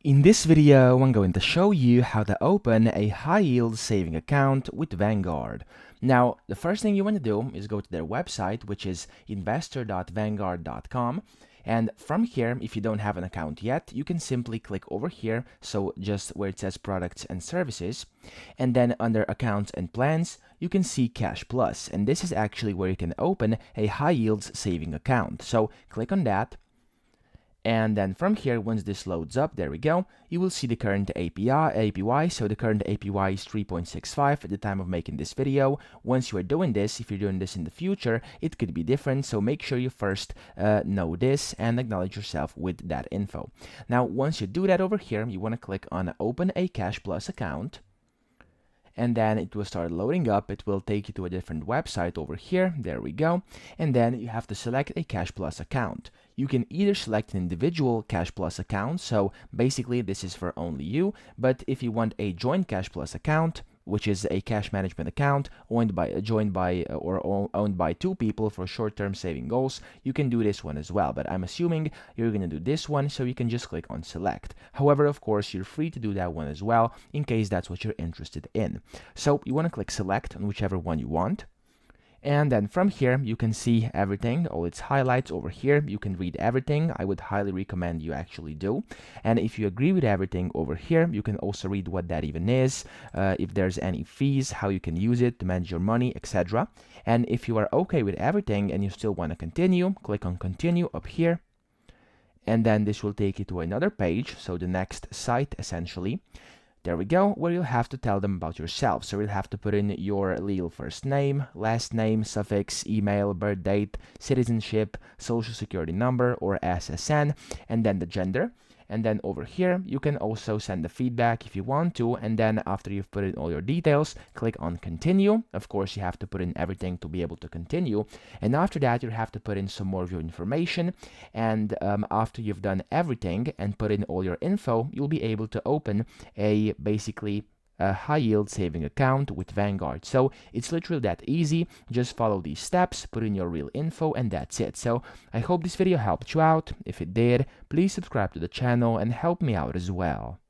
In this video, I'm going to show you how to open a high-yield saving account with Vanguard. Now, the first thing you want to do is go to their website, which is investor.vanguard.com. And from here, if you don't have an account yet, you can simply click over here, so just where it says products and services, and then under accounts and plans, you can see Cash Plus, and this is actually where you can open a high yields saving account. So click on that. And then from here, once this loads up, there we go, you will see the current APY. So the current APY is 3.65 at the time of making this video. Once you are doing this, if you're doing this in the future, it could be different. So make sure you first know this and acknowledge yourself with that info. Now, once you do that over here, you want to click on Open a Cash Plus account. And then it will start loading up. It will take you to a different website over here. There we go. And then you have to select a Cash Plus account. You can either select an individual Cash Plus account, so basically this is for only you, but if you want a joint Cash Plus account, which is a cash management account owned by two people for short-term saving goals, you can do this one as well. But I'm assuming you're going to do this one, so you can just click on select. However, of course, you're free to do that one as well in case that's what you're interested in. So you want to click select on whichever one you want. And then from here, you can see everything, all its highlights over here. You can read everything. I would highly recommend you actually do. And if you agree with everything over here, you can also read what that even is, if there's any fees, how you can use it to manage your money, etc. And if you are okay with everything and you still want to continue, click on continue up here. And then this will take you to another page, so the next site essentially. There we go, where you'll have to tell them about yourself. So you'll have to put in your legal first name, last name, suffix, email, birth date, citizenship, social security number or SSN, and then the gender. And then over here, you can also send the feedback if you want to. And then after you've put in all your details, click on continue. Of course, you have to put in everything to be able to continue. And after that, you have to put in some more of your information. And after you've done everything and put in all your info, you'll be able to open a basically a high yield saving account with Vanguard. So it's literally that easy. Just follow these steps, put in your real info, and that's it. So I hope this video helped you out. If it did, please subscribe to the channel and help me out as well.